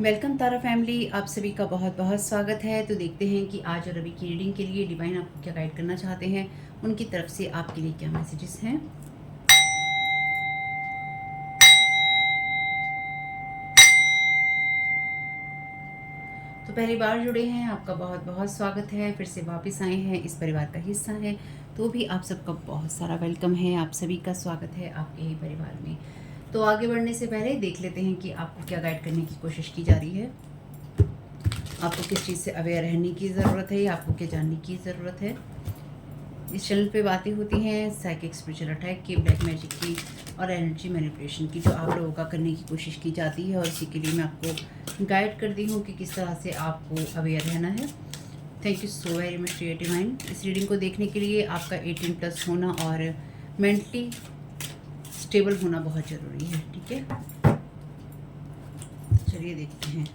Welcome तारा family, आप सभी का बहुत बहुत स्वागत है। तो देखते हैं कि आज और रवि की रीडिंग के लिए डिवाइन आपको क्या गाइड करना चाहते हैं, उनकी तरफ से आपके लिए क्या मैसेजेस हैं। तो पहली बार जुड़े हैं, आपका बहुत बहुत स्वागत है। फिर से वापस आए हैं, इस परिवार का हिस्सा है, तो भी आप सबका बहुत सारा वेलकम है। आप सभी का स्वागत है आपके ही परिवार में। तो आगे बढ़ने से पहले देख लेते हैं कि आपको क्या गाइड करने की कोशिश की जा रही है। आपको किस चीज़ से अवेयर रहने की ज़रूरत है या आपको क्या जानने की ज़रूरत है। इस चैनल पे बातें होती हैं साइकिक, स्पिरिचुअल अटैक की, ब्लैक मैजिक की और एनर्जी मैनिपुलेशन की, जो आप लोगों का करने की कोशिश की जाती है। और इसी के लिए मैं आपको गाइड करती हूँ कि किस तरह से आपको अवेयर रहना है। Thank you so very much creative mind. इस रीडिंग को देखने के लिए आपका 18+ होना और मेंटली स्टेबल होना बहुत ज़रूरी है। ठीक है, चलिए देखते हैं।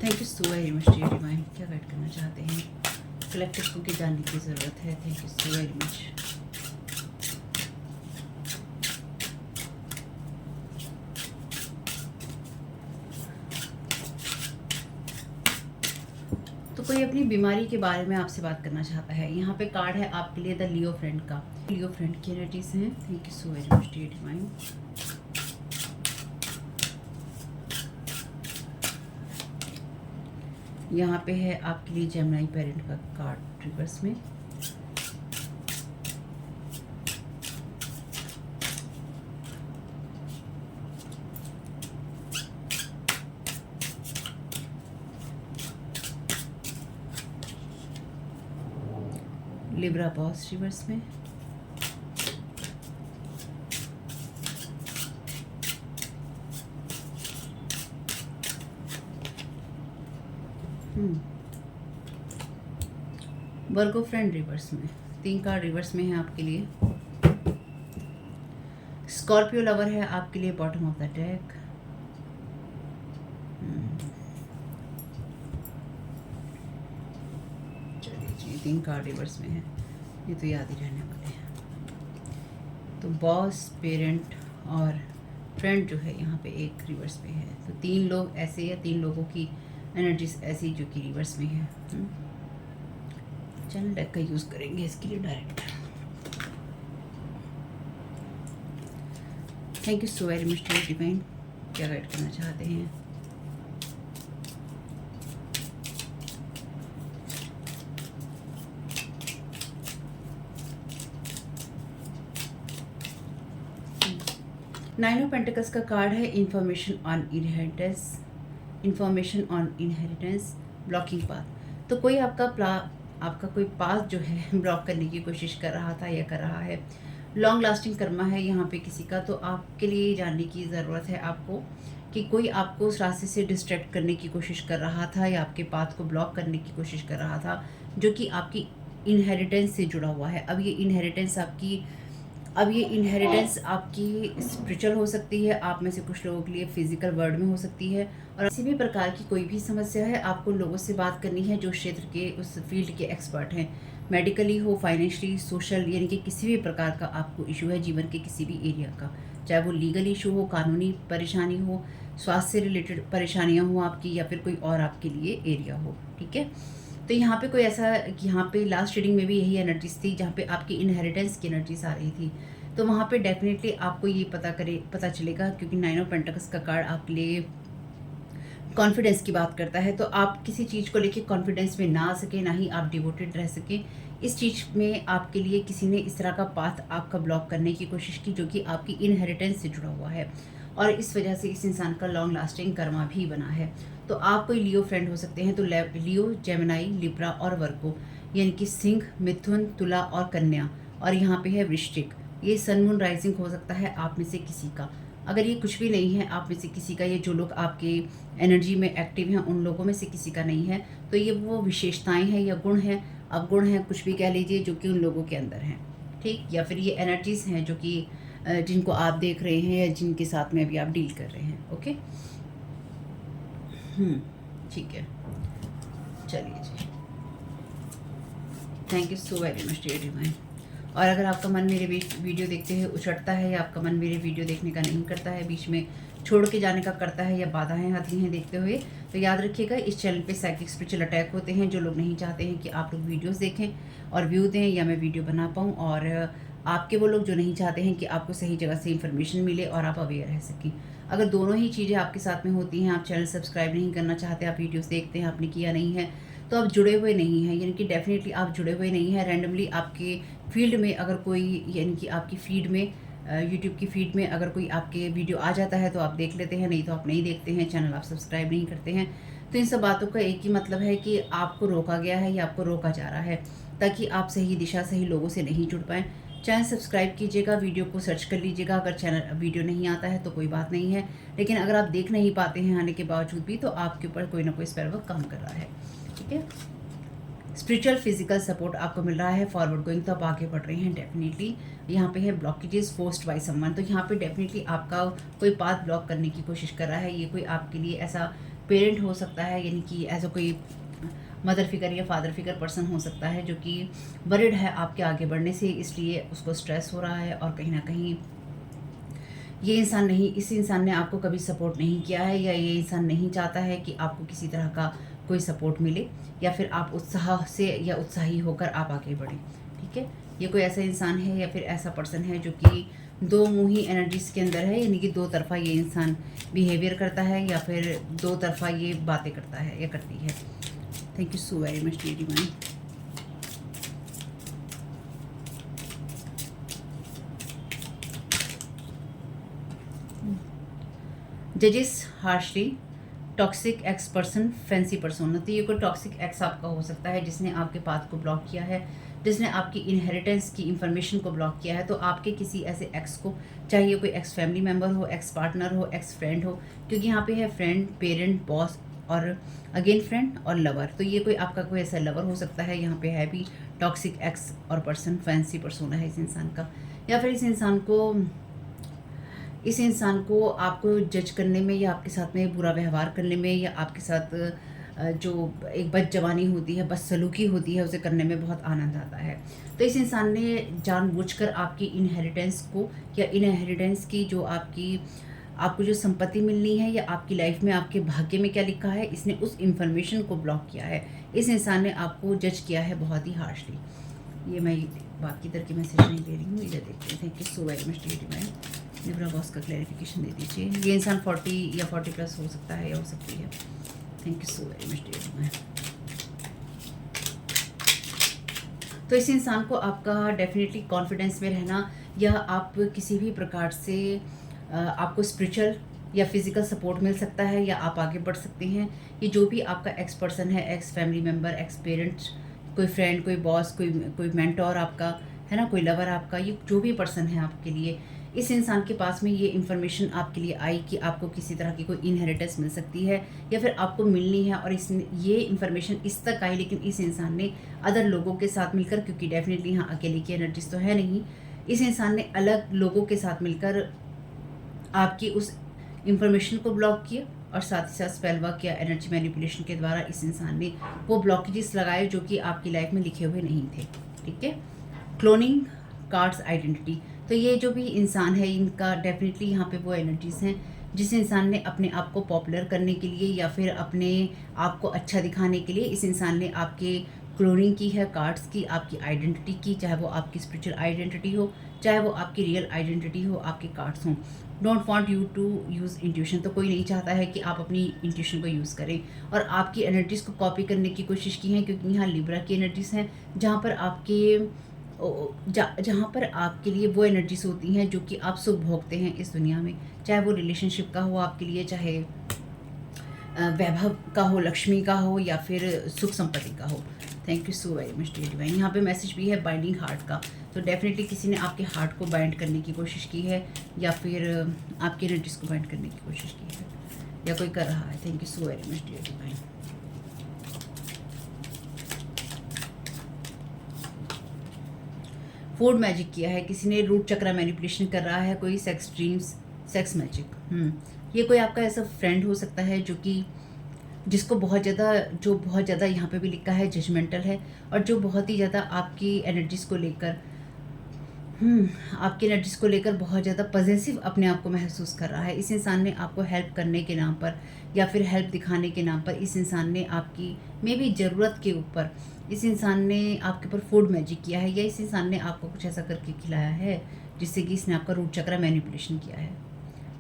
Thank you so very much creative mind, क्या गाइड करना चाहते हैं। कलेक्टिव को की जानने की ज़रूरत है। Thank you so very much. तो कोई अपनी बीमारी के बारे में आपसे बात करना चाहता है। यहाँ पे कार्ड है आपके लिए द लियो फ्रेंड का। लियो फ्रेंड की एनर्जीज हैं। Thank you so very much creative mind. यहाँ पे है आपके लिए जेमिनी पेरेंट का कार्ड रिवर्स में। लिब्रा बॉस रिवर्स में। वर्गो फ्रेंड रिवर्स में। 3 कार्ड रिवर्स में है आपके लिए। स्कॉर्पियो लवर है आपके लिए बॉटम ऑफ द डेक। चलिए जी, 3 कार्ड रिवर्स में है, ये तो याद ही रहने वाले हैं। तो बॉस, पेरेंट और फ्रेंड जो है यहाँ पे एक रिवर्स में है। तो 3 लोग ऐसे या 3 लोगों की एनर्जीज ऐसी जो कि रिवर्स में है। चैनल डेक का यूज़ करेंगे इसके लिए direct. Thank you so very much to divine, क्या गाइड करना चाहते हैं। नाइन ऑफ पेंटिकल्स का कार्ड है information on inheritance. Information on inheritance, blocking path. तो कोई आपका कोई पाथ जो है ब्लॉक करने की कोशिश कर रहा था या कर रहा है। लॉन्ग लास्टिंग कर्मा है यहाँ पे किसी का। तो आपके लिए जानने की ज़रूरत है आपको कि कोई आपको उस रास्ते से डिस्ट्रैक्ट करने की कोशिश कर रहा था या आपके पाथ को ब्लॉक करने की कोशिश कर रहा था, जो कि आपकी इनहेरिटेंस से जुड़ा हुआ है। अब ये इनहेरिटेंस आपकी स्पिरिचुअल हो सकती है, आप में से कुछ लोगों के लिए फिजिकल वर्ल्ड में हो सकती है। और किसी भी प्रकार की कोई भी समस्या है, आपको लोगों से बात करनी है जो क्षेत्र के उस फील्ड के एक्सपर्ट हैं। मेडिकली हो, फाइनेंशियली, सोशल, यानी कि किसी भी प्रकार का आपको इशू है जीवन के किसी भी एरिया का, चाहे वो लीगल इशू हो, कानूनी परेशानी हो, स्वास्थ्य से रिलेटेड परेशानियाँ हो आपकी, या फिर कोई और आपके लिए एरिया हो। ठीक है, तो यहाँ पे कोई ऐसा, यहाँ पे लास्ट रीडिंग में भी यही एनर्जीज थी जहाँ पे आपकी इनहेरिटेंस की एनर्जीज आ रही थी। तो वहाँ पे डेफिनेटली आपको ये पता चलेगा, क्योंकि 9 ऑफ पेंटिकल्स का कार्ड आपके लिए कॉन्फिडेंस की बात करता है। तो आप किसी चीज़ को लेके कॉन्फिडेंस में ना आ सके, ना ही आप डिवोटेड रह सके। इस चीज़ में आपके लिए किसी ने इस तरह का पाथ आपका ब्लॉक करने की कोशिश की, जो कि आपकी इनहेरिटेंस से जुड़ा हुआ है, और इस वजह से इस इंसान का लॉन्ग लास्टिंग कर्मा भी बना है। तो आप कोई लियो फ्रेंड हो सकते हैं। तो लियो, जेमिनी, लिब्रा और वर्गो, यानी कि सिंह, मिथुन, तुला और कन्या, और यहाँ पे है वृश्चिक। ये सन मून राइजिंग हो सकता है आप में से किसी का। अगर ये कुछ भी नहीं है आप में से किसी का, ये जो लोग आपके एनर्जी में एक्टिव हैं उन लोगों में से किसी का नहीं है, तो ये वो विशेषताएं हैं या गुण हैं, अवगुण हैं, कुछ भी कह लीजिए, जो कि उन लोगों के अंदर हैं। ठीक, या फिर ये एनर्जीज हैं जो कि जिनको आप देख रहे हैं या जिनके साथ में अभी आप डील कर रहे हैं। ओके, ठीक है, चलिए जी। Thank you so very much dear divine. और अगर आपका मन मेरे वीडियो देखते हुए उछटता है या आपका मन मेरे वीडियो देखने का नहीं करता है, बीच में छोड़ के जाने का करता है या बाधाएं आती हैं देखते हुए, तो याद रखिएगा इस चैनल पे साइकिक स्पिरिचुअल अटैक होते हैं। जो लोग नहीं चाहते हैं कि आप लोग वीडियोस देखें और व्यू दें या मैं वीडियो बना पाऊँ, और आपके वो लोग जो नहीं चाहते हैं कि आपको सही जगह से इन्फॉर्मेशन मिले और आप अवेयर रह सकें। अगर दोनों ही चीज़ें आपके साथ में होती हैं, आप चैनल सब्सक्राइब नहीं करना चाहते, आप वीडियोस देखते हैं, आपने किया नहीं है, तो आप जुड़े हुए नहीं हैं, यानी कि डेफिनेटली आप जुड़े हुए नहीं हैं। रैंडमली आपके फील्ड में अगर कोई, यानी कि आपकी फीड में, यूट्यूब की फीड में अगर कोई आपके वीडियो आ जाता है तो आप देख लेते हैं, नहीं तो आप नहीं देखते हैं, चैनल आप सब्सक्राइब नहीं करते हैं। तो इन सब बातों का एक ही मतलब है कि आपको रोका गया है या आपको रोका जा रहा है, ताकि आप सही दिशा, सही लोगों से नहीं जुड़ पाएँ। चैनल सब्सक्राइब कीजिएगा, वीडियो को सर्च कर लीजिएगा। अगर चैनल वीडियो नहीं आता है तो कोई बात नहीं है, लेकिन अगर आप देख नहीं पाते हैं आने के बावजूद भी, तो आपके ऊपर कोई ना कोई स्पेल वर्क काम कर रहा है। ठीक है, स्पिरिचुअल फिजिकल सपोर्ट आपको मिल रहा है, फॉरवर्ड गोइंग, तो आप आगे बढ़ रहे हैं डेफिनेटली। यहाँ पे है ब्लॉकेजेस फोर्स्ड बाय समवन, तो यहाँ पे डेफिनेटली आपका कोई पाथ ब्लॉक करने की कोशिश कर रहा है। ये कोई आपके लिए ऐसा पेरेंट हो सकता है, यानी कि ऐसा कोई मदर फिगर या फादर फिगर पर्सन हो सकता है जो कि वरिड है आपके आगे बढ़ने से, इसलिए उसको स्ट्रेस हो रहा है। और कहीं ना कहीं ये इंसान नहीं, इस इंसान ने आपको कभी सपोर्ट नहीं किया है, या ये इंसान नहीं चाहता है कि आपको किसी तरह का कोई सपोर्ट मिले, या फिर आप उत्साह से या उत्साही होकर आप आगे बढ़ें। ठीक है, ये कोई ऐसा इंसान है या फिर ऐसा पर्सन है जो कि दो मुही एनर्जीज के अंदर है, यानी कि दो तरफा ये इंसान बिहेवियर करता है या फिर दो तरफा ये बातें करता है या करती है। Thank you so very much dear divine. जजेस harshly, toxic ex person, fancy person. तो ये कोई टॉक्सिक एक्स आपका हो सकता है जिसने आपके पाथ को ब्लॉक किया है, जिसने आपकी इनहेरिटेंस की इंफॉर्मेशन को ब्लॉक किया है। तो आपके किसी ऐसे एक्स को, चाहे ये कोई एक्स फैमिली मेम्बर हो, एक्स पार्टनर हो, एक्स फ्रेंड हो, क्योंकि यहाँ पे है फ्रेंड, पेरेंट, बॉस और अगेन फ्रेंड और लवर। तो ये कोई आपका कोई ऐसा लवर हो सकता है, यहाँ पे है भी टॉक्सिक एक्स और पर्सन, फैंसी पर्सोना है इस इंसान का। या फिर इस इंसान को आपको जज करने में या आपके साथ में बुरा व्यवहार करने में या आपके साथ जो एक बदजवानी होती है, बदसलूकी होती है, उसे करने में बहुत आनंद आता है। तो इस इंसान ने जानबूझकर आपकी इनहेरिटेंस को या इनहेरिटेंस की जो आपको जो संपत्ति मिलनी है या आपकी लाइफ में आपके भाग्य में क्या लिखा है, इसने उस इंफॉर्मेशन को ब्लॉक किया है। इस इंसान ने आपको जज किया है बहुत ही हार्शली। ये मैं बाकी तरह की मैसेज नहीं दे रही हूँ, इधर देखते हैं। Thank you so very much dear divine. Libra boss का क्लैरिफिकेशन दे दीजिए। ये इंसान 40 या 40 प्लस हो सकता है या हो सकती है। Thank you so very much dear divine. तो इस इंसान को आपका डेफिनेटली कॉन्फिडेंस में रहना, या आप किसी भी प्रकार से आपको स्पिरिचुअल या फिजिकल सपोर्ट मिल सकता है, या आप आगे बढ़ सकते हैं। ये जो भी आपका एक्स पर्सन है, x family member, x parent, कोई फ्रेंड, कोई बॉस, कोई मेंटोर आपका है ना, कोई लवर आपका, ये जो भी पर्सन है आपके लिए, इस इंसान के पास में ये इन्फॉर्मेशन आपके लिए आई कि आपको किसी तरह की कोई इनहेरिटेंस मिल सकती है या फिर आपको मिलनी है। और ये इन्फॉर्मेशन इस तक आई, लेकिन इस इंसान ने अदर लोगों के साथ मिलकर, क्योंकि डेफिनेटली यहाँ अकेले की एनर्जीज तो है नहीं, इस इंसान ने अलग लोगों के साथ मिलकर आपकी उस इंफॉर्मेशन को ब्लॉक किया, और साथ ही साथ स्पेल वर्क या एनर्जी मैनिपुलेशन के द्वारा इस इंसान ने वो ब्लॉकेजेस लगाए जो कि आपकी लाइफ में लिखे हुए नहीं थे। ठीक है, क्लोनिंग कार्ड्स आइडेंटिटी। तो ये जो भी इंसान है, इनका डेफिनेटली यहाँ पे वो एनर्जीज हैं जिस इंसान ने अपने आप को पॉपुलर करने के लिए या फिर अपने आप को अच्छा दिखाने के लिए इस इंसान ने आपके क्लोनिंग की है, कार्ड्स की, आपकी आइडेंटिटी की, चाहे वो आपकी स्पिरिचुअल आइडेंटिटी हो, चाहे वो आपकी रियल आइडेंटिटी हो, आपके कार्ड्स हों। Don't want you to use intuition. तो कोई नहीं चाहता है कि आप अपनी इंट्यूशन को यूज़ करें और आपकी एनर्जीज़ को कॉपी करने की कोशिश की है, क्योंकि यहाँ लिब्रा की एनर्जीज़ हैं जहाँ पर आपके लिए वो एनर्जीज होती हैं जो कि आप सुख भोगते हैं इस दुनिया में, चाहे वो रिलेशनशिप का हो आपके लिए, चाहे वैभव का हो, लक्ष्मी का हो, या फिर सुख संपत्ति का हो। Thank you so very much dear divine. यहाँ पे मैसेज भी है बाइंडिंग हार्ट का। तो डेफिनेटली किसी ने आपके हार्ट को बाइंड करने की कोशिश की है या फिर आपकी एनर्जीज को बाइंड करने की कोशिश की है, या कोई कर रहा है। Thank you so very much dear divine. Food magic किया है किसी ने, रूट चक्रा मैनिपुलेशन कर रहा है कोई, सेक्स ड्रीम्स, सेक्स मैजिक। ये कोई आपका ऐसा फ्रेंड हो सकता है जो कि जिसको बहुत ज़्यादा यहाँ पे भी लिखा है जजमेंटल है, और जो बहुत ही ज़्यादा आपकी एनर्जीज़ को लेकर आपकी एनर्जीज़ को लेकर बहुत ज़्यादा पॉजेसिव अपने आप को महसूस कर रहा है। इस इंसान ने आपको हेल्प करने के नाम पर या फिर हेल्प दिखाने के नाम पर इस इंसान ने आपकी मे बी ज़रूरत के ऊपर इस इंसान ने आपके ऊपर फूड मैजिक किया है, या इस इंसान ने आपको कुछ ऐसा करके खिलाया है जिससे कि इसने आपका रूट चक्र मैनिपुलेशन किया है,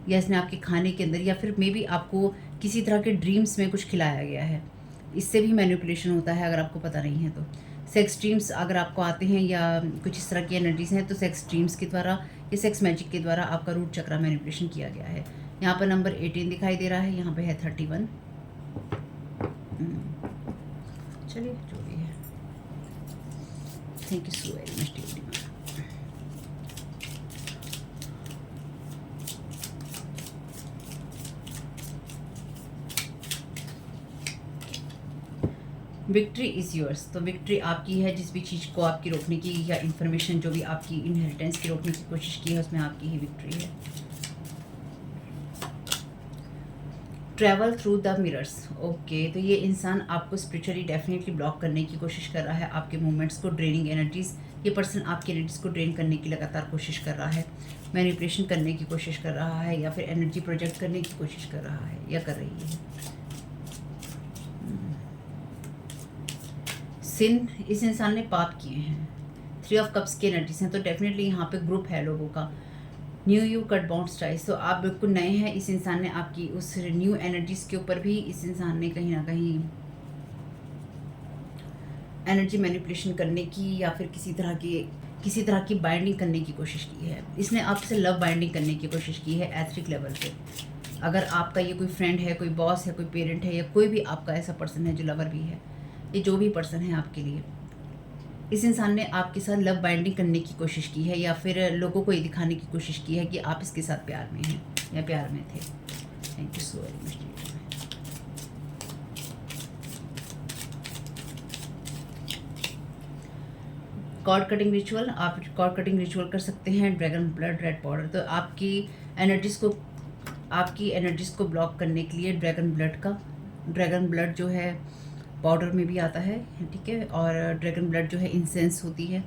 या इसने आपके खाने के अंदर या फिर मे बी आपको किसी तरह के ड्रीम्स में कुछ खिलाया गया है। इससे भी मैनिपुलेशन होता है, अगर आपको पता नहीं है तो। सेक्स ड्रीम्स अगर आपको आते हैं या कुछ इस तरह की एनर्जीज हैं, तो सेक्स ड्रीम्स के द्वारा या सेक्स मैजिक के द्वारा आपका रूट चक्रा मैनिपुलेशन किया गया है। यहाँ पर नंबर 18 दिखाई दे रहा है, यहाँ पे है 31। चलिए जो भी है, thank you so very much dear. Victory is yours. तो विक्ट्री आपकी है, जिस भी चीज़ को आपकी रोकने की या इन्फॉर्मेशन जो भी आपकी इनहेरिटेंस की रोकने की कोशिश की है, उसमें आपकी ही विक्ट्री है। Travel through the mirrors. Okay, तो ये इंसान आपको स्पिरिचुअली डेफिनेटली ब्लॉक करने की कोशिश कर रहा है, आपके मूवमेंट्स को, ड्रेनिंग एनर्जीज। ये पर्सन आपकी एनर्जीज को ड्रेन करने की लगातार कोशिश कर रहा है, मैनिपुलेशन करने की कोशिश कर रहा है, या फिर एनर्जी प्रोजेक्ट करने की कोशिश कर रहा है या कर रही है। सिन, इस इंसान ने पाप किए हैं। 3 ऑफ कप्स की एनर्जीज हैं, तो डेफिनेटली यहाँ पे ग्रुप है लोगों का। New you cut bounds ties, तो आप बिल्कुल नए हैं। इस इंसान ने आपकी उस न्यू एनर्जीज के ऊपर भी इस इंसान ने कहीं ना कहीं एनर्जी मैनिपुलेशन करने की या फिर किसी तरह की बाइंडिंग करने की कोशिश की है। इसने आपसे लव बाइंडिंग करने की कोशिश की है एथरिक लेवल पे। अगर आपका ये कोई फ्रेंड है, कोई बॉस है, कोई पेरेंट है, या कोई भी आपका ऐसा पर्सन है जो लवर भी है, ये जो भी पर्सन है आपके लिए, इस इंसान ने आपके साथ लव बाइंडिंग करने की कोशिश की है, या फिर लोगों को ये दिखाने की कोशिश की है कि आप इसके साथ प्यार में हैं या प्यार में थे। Thank you so very much. Cord cutting ritual, आप कॉर्ड कटिंग रिचुअल कर सकते हैं। ड्रैगन ब्लड रेड पाउडर, तो आपकी एनर्जीज को ब्लॉक करने के लिए ड्रैगन ब्लड जो है पाउडर में भी आता है, ठीक है। और ड्रैगन ब्लड जो है इंसेंस होती है,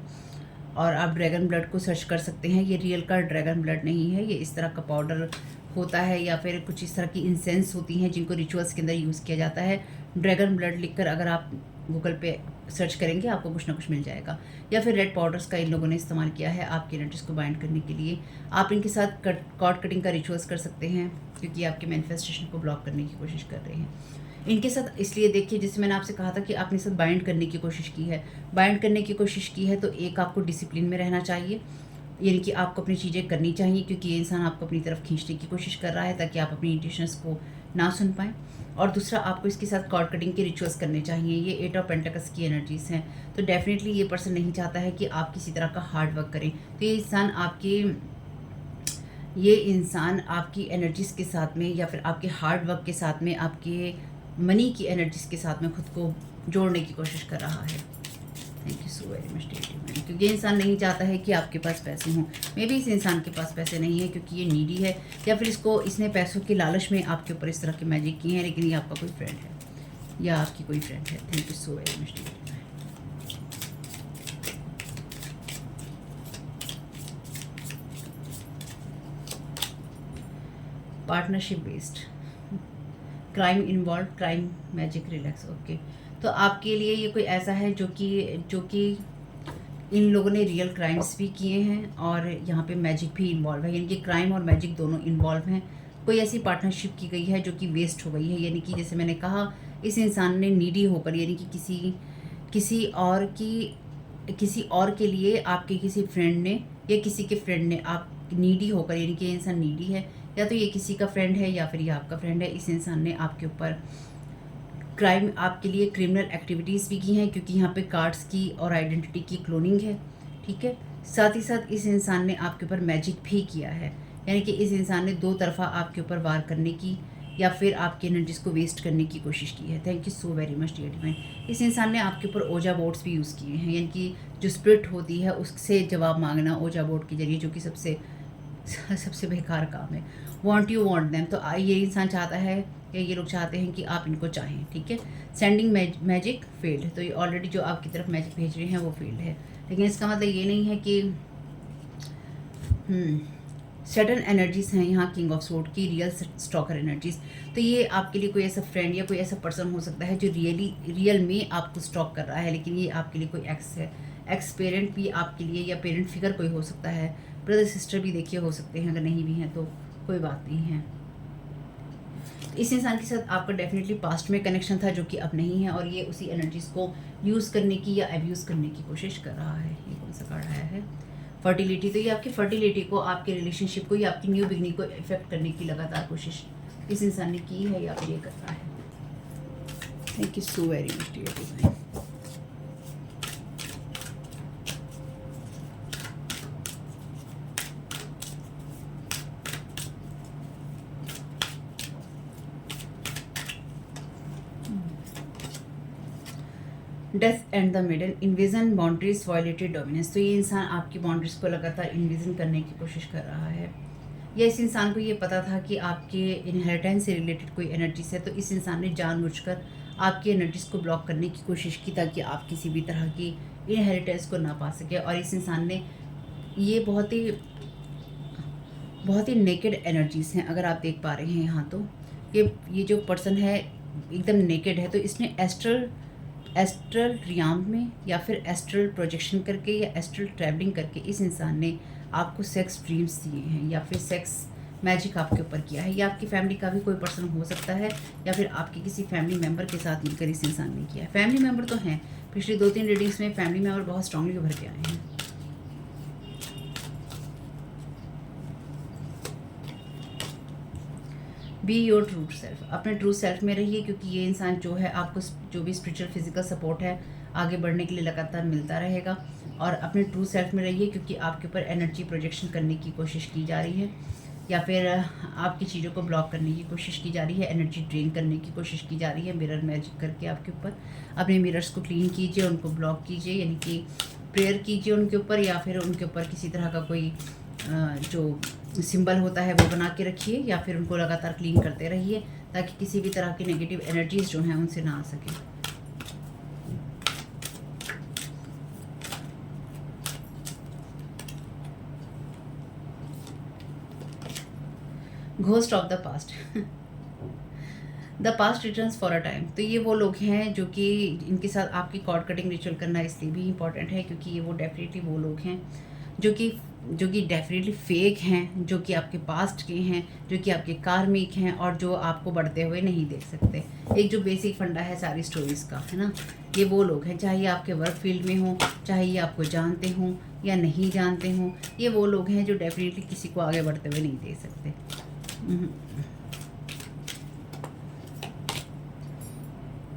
और आप ड्रैगन ब्लड को सर्च कर सकते हैं। ये रियल का ड्रैगन ब्लड नहीं है, ये इस तरह का पाउडर होता है, या फिर कुछ इस तरह की इंसेंस होती हैं जिनको रिचुअल्स के अंदर यूज़ किया जाता है। ड्रैगन ब्लड लिखकर अगर आप गूगल पे सर्च करेंगे, आपको कुछ ना कुछ मिल जाएगा। या फिर रेड पाउडर्स का इन लोगों ने इस्तेमाल किया है आपकी एनर्जीज को बाइंड करने के लिए। आप इनके साथ कॉर्ड कटिंग का रिचुअल्स कर सकते हैं, क्योंकि आपके मैनिफेस्टेशन को ब्लॉक करने की कोशिश कर रहे हैं। इनके साथ इसलिए देखिए, जैसे मैंने आपसे कहा था कि आपने साथ बाइंड करने की कोशिश की है, तो एक आपको डिसिप्लिन में रहना चाहिए, यानी कि आपको अपनी चीज़ें करनी चाहिए, क्योंकि ये इंसान आपको अपनी तरफ खींचने की कोशिश कर रहा है ताकि आप अपनी इंट्यूशंस को ना सुन पाएँ। और दूसरा, आपको इसके साथ कॉर्ड कटिंग के रिचुअल्स करने चाहिए। ये 8 ऑफ पेंटिकल्स की एनर्जीज हैं, तो डेफिनेटली ये पर्सन नहीं चाहता है कि आप किसी तरह का हार्ड वर्क करें। तो ये इंसान आपकी एनर्जीज़ के साथ में या फिर आपके हार्ड वर्क के साथ में, आपके मनी की एनर्जीज़ के साथ में खुद को जोड़ने की कोशिश कर रहा है। Thank you so very much dear divine, क्योंकि ये इंसान नहीं चाहता है कि आपके पास पैसे हों। मे बी इस इंसान के पास पैसे नहीं है क्योंकि ये नीडी है, या फिर इसने पैसों के लालच में आपके ऊपर इस तरह के मैजिक किए हैं, लेकिन ये आपका कोई फ्रेंड है या आपकी कोई फ्रेंड है। Thank you so very much dear divine. Partnership based, crime involve, crime magic relax. Okay, तो आपके लिए ये कोई ऐसा है जो कि इन लोगों ने रियल क्राइम्स भी किए हैं और यहाँ पे मैजिक भी इन्वॉल्व है, यानी कि क्राइम और मैजिक दोनों इन्वॉल्व हैं। कोई ऐसी पार्टनरशिप की गई है जो कि वेस्ट हो गई है, यानी कि जैसे मैंने कहा, इस इंसान ने नीडी होकर, यानी कि किसी और के लिए आपके किसी फ्रेंड ने या किसी के फ्रेंड ने, आप नीडी होकर, यानी कि ये इंसान नीडी है, या तो ये किसी का फ्रेंड है या फिर ये आपका फ्रेंड है। इस इंसान ने आपके ऊपर आपके लिए क्रिमिनल एक्टिविटीज़ भी की हैं, क्योंकि यहाँ पे कार्ड्स की और आइडेंटिटी की क्लोनिंग है, ठीक है। साथ ही साथ इस इंसान ने आपके ऊपर मैजिक भी किया है, यानी कि इस इंसान ने 2 तरफ़ा आपके ऊपर वार करने की या फिर आपकी एनर्जीज़ को वेस्ट करने की कोशिश की है। Thank you so very much dear divine. इस इंसान ने आपके ऊपर ओजा बोर्ड्स भी यूज़ किए हैं, यानी कि जो स्पिरिट होती है उससे जवाब मांगना ओजा बोर्ड के जरिए, जो कि सबसे बेकार काम है। वॉन्ट यू वॉन्ट देम, तो ये इंसान चाहता है या ये लोग चाहते हैं कि आप इनको चाहें, ठीक है। सेंडिंग मैजिक फेल्ड, तो ये ऑलरेडी जो आपकी तरफ मैजिक भेज रहे हैं वो फेल्ड है, लेकिन इसका मतलब ये नहीं है कि सडन एनर्जीज हैं यहाँ किंग ऑफ सोर्ड की, रियल स्टॉकर एनर्जीज। तो ये आपके लिए कोई ऐसा फ्रेंड या कोई ऐसा पर्सन हो सकता है जो रियल में आपको स्टॉक कर रहा है, लेकिन ये आपके लिए कोई एक्स है। एक्स पेरेंट भी आपके लिए, या पेरेंट फिगर कोई हो सकता है, ब्रदर सिस्टर भी देखिए हो सकते हैं, अगर नहीं भी हैं तो कोई बात नहीं है। इस इंसान के साथ आपका डेफिनेटली पास्ट में कनेक्शन था जो कि अब नहीं है, और ये उसी एनर्जीज को यूज़ करने की या अब्यूज़ करने की कोशिश कर रहा है। ये कौन सा कार्ड आया है? फर्टिलिटी। तो ये आपकी फर्टिलिटी को, आपके रिलेशनशिप को या आपकी न्यू बिगनिंग को इफेक्ट करने की लगातार कोशिश इस इंसान ने की है या फिर ये कर रहा है। Thank you so very much dear divine. Death and the middle, invasion boundaries violated dominance. तो ये इंसान आपकी बाउंड्रीज को लगातार इन्विजन करने की कोशिश कर रहा है, या इस इंसान को ये पता था कि आपके इनहेरिटेंस से रिलेटेड कोई एनर्जीज है, तो इस इंसान ने जानबूझकर आपकी एनर्जीज को ब्लॉक करने की कोशिश की ताकि आप किसी भी तरह की इनहेरिटेंस को ना पा सके। और इस इंसान ने ये बहुत ही नेकेड एनर्जीज हैं, अगर आप देख पा रहे हैं यहाँ, तो ये जो पर्सन है एकदम नेकेड है। तो इसने एस्ट्रल रियाम में या फिर एस्ट्रल प्रोजेक्शन करके या एस्ट्रल ट्रैवलिंग करके इस इंसान ने आपको सेक्स ड्रीम्स दिए हैं, या फिर सेक्स मैजिक आपके ऊपर किया है। या आपकी फैमिली का भी कोई पर्सन हो सकता है, या फिर आपके किसी फैमिली मेम्बर के साथ मिलकर इस इंसान ने किया है। फैमिली मेम्बर तो हैं, पिछली 2-3 रीडिंग्स में फैमिली मेम्बर बहुत स्ट्रांगली उभर के आए हैं। बी योर ट्रू सेल्फ, अपने ट्रू सेल्फ में रहिए, क्योंकि ये इंसान जो है आपको जो भी स्पिरिचुअल फिजिकल सपोर्ट है आगे बढ़ने के लिए लगातार मिलता रहेगा। और अपने ट्रू सेल्फ में रहिए, क्योंकि आपके ऊपर एनर्जी प्रोजेक्शन करने की कोशिश की जा रही है, या फिर आपकी चीज़ों को ब्लॉक करने की कोशिश की जा रही है, एनर्जी ड्रेन करने की कोशिश की जा रही है मिरर मैजिक करके आपके ऊपर। अपने मिरर्स को क्लीन कीजिए, उनको ब्लॉक कीजिए, यानी कि प्रेयर कीजिए उनके ऊपर, या फिर उनके ऊपर किसी तरह का कोई जो सिंबल होता है वो बना के रखिए, या फिर उनको लगातार क्लीन करते रहिए ताकि किसी भी तरह की नेगेटिव एनर्जीज जो हैं उनसे ना आ सके। Ghost of the past, the past returns for a time. तो ये वो लोग हैं जो कि इनके साथ आपकी कॉर्ड कटिंग रिचुअल करना इसलिए भी इम्पॉर्टेंट है क्योंकि ये वो डेफिनेटली वो लोग हैं जो कि डेफिनेटली फेक हैं, जो कि आपके पास्ट के हैं, जो कि आपके कार्मिक हैं, और जो आपको बढ़ते हुए नहीं देख सकते। एक जो बेसिक फंडा है सारी स्टोरीज़ का, है ना, ये वो लोग हैं, चाहे ये आपके वर्क फील्ड में हों, चाहे ये आपको जानते हों या नहीं जानते हों, ये वो लोग हैं जो डेफिनेटली किसी को आगे बढ़ते हुए नहीं देख सकते।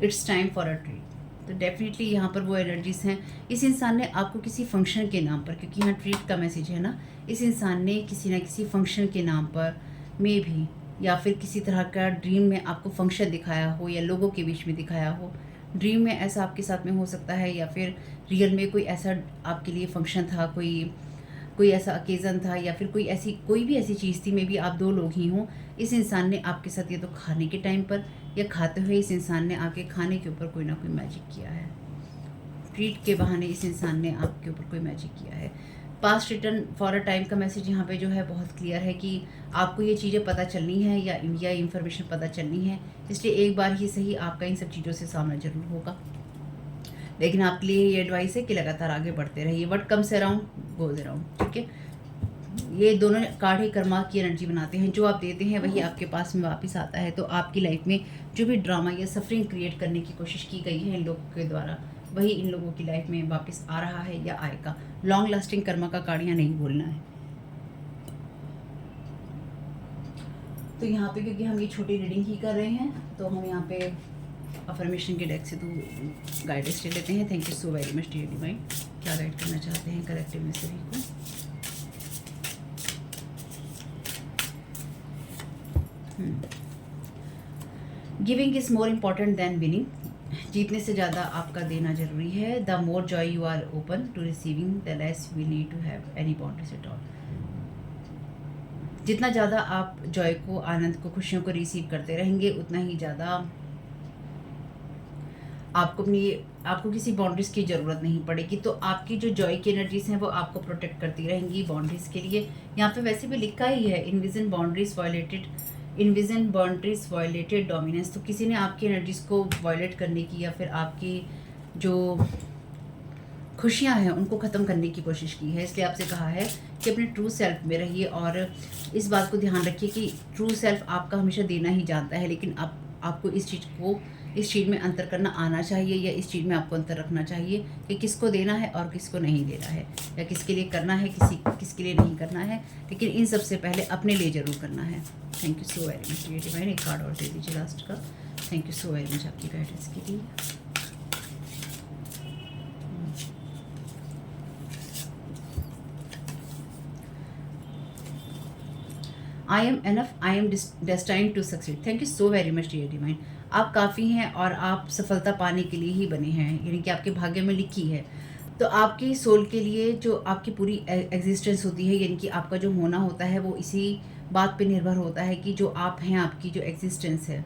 It's time for a treat. तो डेफिनेटली यहाँ पर वो एनर्जीज हैं। इस इंसान ने आपको किसी फंक्शन के नाम पर, क्योंकि यहाँ ट्रीट का मैसेज है ना, इस इंसान ने किसी ना किसी फंक्शन के नाम पर में भी, या फिर किसी तरह का ड्रीम में आपको फंक्शन दिखाया हो या लोगों के बीच में दिखाया हो। ड्रीम में ऐसा आपके साथ में हो सकता है, या फिर रियल में कोई ऐसा आपके लिए फंक्शन था, कोई ऐसा ओकेज़न था, या फिर कोई भी ऐसी चीज़ थी, मे बी आप 2 लोग ही हों। इस इंसान ने आपके साथ या तो खाने के टाइम पर या खाते हुए इस इंसान ने आपके खाने के ऊपर कोई ना कोई मैजिक किया है। ट्रीट के बहाने इस इंसान ने आपके ऊपर कोई मैजिक किया है। Past return for a time का मैसेज यहाँ पे जो है बहुत क्लियर है कि आपको ये चीज़ें पता चलनी है या इन्फॉर्मेशन पता चलनी है, इसलिए एक बार ही सही आपका इन सब चीज़ों से सामना जरूर होगा। लेकिन आपके लिए ये एडवाइस है कि लगातार आगे बढ़ते रहिए। What comes around goes around, ठीक है। ये दोनों कार्ड ही कर्मा की एनर्जी बनाते हैं, जो आप देते हैं वही आपके पास में वापस आता है। तो आपकी लाइफ में जो भी ड्रामा या सफरिंग क्रिएट करने की कोशिश की गई है इन लोगों के द्वारा, वही इन लोगों की लाइफ में वापस आ रहा है या आएगा। लॉन्ग लास्टिंग कर्मा का कार्ड यहाँ नहीं बोलना है। तो यहाँ पे क्योंकि हम ये छोटी रीडिंग ही कर रहे हैं, तो हम यहाँ पे अफर्मेशन के डेक से तो गाइडेंस ले लेते हैं। Thank you so very much dear divine. क्या गाइड करना चाहते हैं कलेक्टिव में सभी को? Giving is more important than winning. जीतने से ज़्यादा आपका देना जरूरी है। The more joy you are open to receiving the less we need to have any boundaries at all. जितना ज़्यादा आप जॉय को, आनंद को, खुशियों को रिसीव करते रहेंगे, उतना ही ज़्यादा आपको किसी बाउंड्रीज़ की ज़रूरत नहीं पड़ेगी। तो आपकी जो जॉय की एनर्जीज़ हैं वो आपको प्रोटेक्ट करती रहेंगी बाउंड्रीज़ के लिए। यहाँ पे वैसे भी लिखा ही है इनविजन बाउंड्रीज वायलेटेड डोमिनेंस। तो किसी ने आपकी एनर्जीज़ को वायलेट करने की या फिर आपकी जो खुशियाँ हैं उनको ख़त्म करने की कोशिश की है। इसलिए आपसे कहा है कि अपने ट्रू सेल्फ में रहिए और इस बात को ध्यान रखिए कि ट्रू सेल्फ आपका हमेशा देना ही जानता है, लेकिन आपको इस चीज़ में अंतर करना आना चाहिए, या इस चीज़ में आपको अंतर रखना चाहिए कि किसको देना है और किसको नहीं देना है, या किसके लिए करना है, किसके लिए नहीं करना है। लेकिन इन सबसे पहले अपने लिए ज़रूर करना है। Thank you so very much. ये डिवाइन एक कार्ड और दे दीजिए लास्ट का। Thank you so very much आपकी गाइडेंस के लिए। I am enough, I am destined to succeed. Thank you so very much dear divine. आप काफ़ी हैं और आप सफलता पाने के लिए ही बने हैं, यानी कि आपके भाग्य में लिखी है। तो आपकी सोल के लिए जो आपकी पूरी एग्जिस्टेंस होती है, यानी कि आपका जो होना होता है, वो इसी बात पे निर्भर होता है कि जो आप हैं, आपकी जो एग्जिस्टेंस है,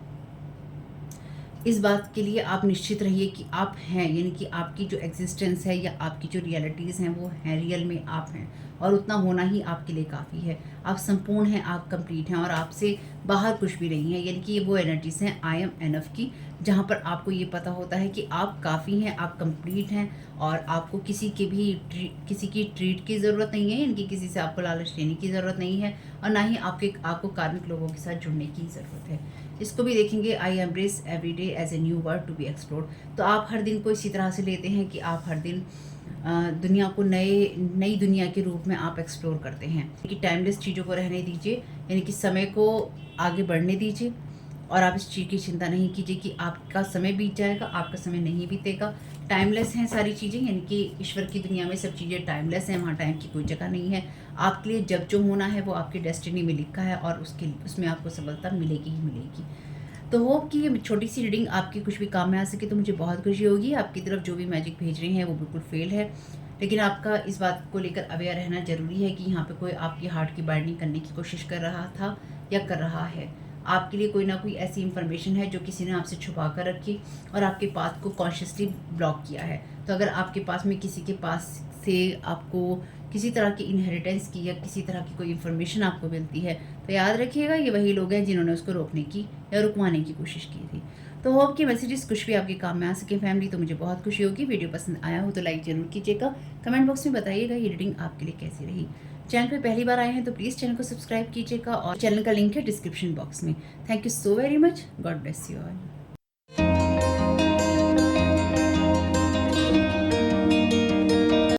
इस बात के लिए आप निश्चित रहिए कि आप हैं, यानी कि आपकी जो एग्जिस्टेंस है या आपकी जो रियलिटीज़ हैं वो हैं, रियल में आप हैं, और उतना होना ही आपके लिए काफ़ी है। आप संपूर्ण हैं, आप कंप्लीट हैं, और आपसे बाहर कुछ भी नहीं है। यानी कि ये वो एनर्जीज़ हैं आई एम एनफ की, जहाँ पर आपको ये पता होता है कि आप काफ़ी हैं, आप कंप्लीट हैं, और आपको किसी की ट्रीट की ज़रूरत नहीं है, यानी कि किसी से आपको लालच लेने की ज़रूरत नहीं है, और ना ही आपको कार्मिक लोगों के साथ जुड़ने की ज़रूरत है। इसको भी देखेंगे, I embrace every day as a new world to be explored. तो आप हर दिन को इसी तरह से लेते हैं कि आप हर दिन दुनिया को नई दुनिया के रूप में आप एक्सप्लोर करते हैं कि टाइमलेस चीज़ों को रहने दीजिए, यानी कि समय को आगे बढ़ने दीजिए, और आप इस चीज़ की चिंता नहीं कीजिए कि आपका समय बीत जाएगा, आपका समय नहीं बीतेगा। टाइमलेस हैं सारी चीज़ें, यानी कि ईश्वर की दुनिया में सब चीज़ें टाइमलेस हैं, वहाँ टाइम की कोई जगह नहीं है। आपके लिए जब जो होना है वो आपकी डेस्टिनी में लिखा है, और उसमें आपको सफलता मिलेगी ही मिलेगी। तो होप कि ये छोटी सी रीडिंग आपकी कुछ भी काम में आ सके, तो मुझे बहुत खुशी होगी। आपकी तरफ जो भी मैजिक भेज रहे हैं वो बिल्कुल फेल है, लेकिन आपका इस बात को लेकर अवेयर रहना ज़रूरी है कि यहाँ पे कोई आपकी हार्ट की बाइंडिंग करने की कोशिश कर रहा था या कर रहा है। आपके लिए कोई ना कोई ऐसी इन्फॉर्मेशन है जो किसी ने आपसे छुपा कर रखी और आपके पाथ को कॉन्शियसली ब्लॉक किया है। तो अगर आपके पास में किसी के पास से आपको किसी तरह की इनहेरिटेंस की या किसी तरह की कोई इन्फॉर्मेशन आपको मिलती है, तो याद रखिएगा ये वही लोग हैं जिन्होंने उसको रोकने की या रुकवाने की कोशिश की थी। तो होप कि मैसेजेस कुछ भी आपके काम में आ सके फैमिली, तो मुझे बहुत खुशी होगी। वीडियो पसंद आया हो तो लाइक ज़रूर कीजिएगा, कमेंट बॉक्स में बताइएगा ये रीडिंग आपके लिए कैसी रही। चैनल पे पहली बार आए हैं तो प्लीज़ चैनल को सब्सक्राइब कीजिएगा, और चैनल का लिंक है डिस्क्रिप्शन बॉक्स में। Thank you so very much. God bless you all.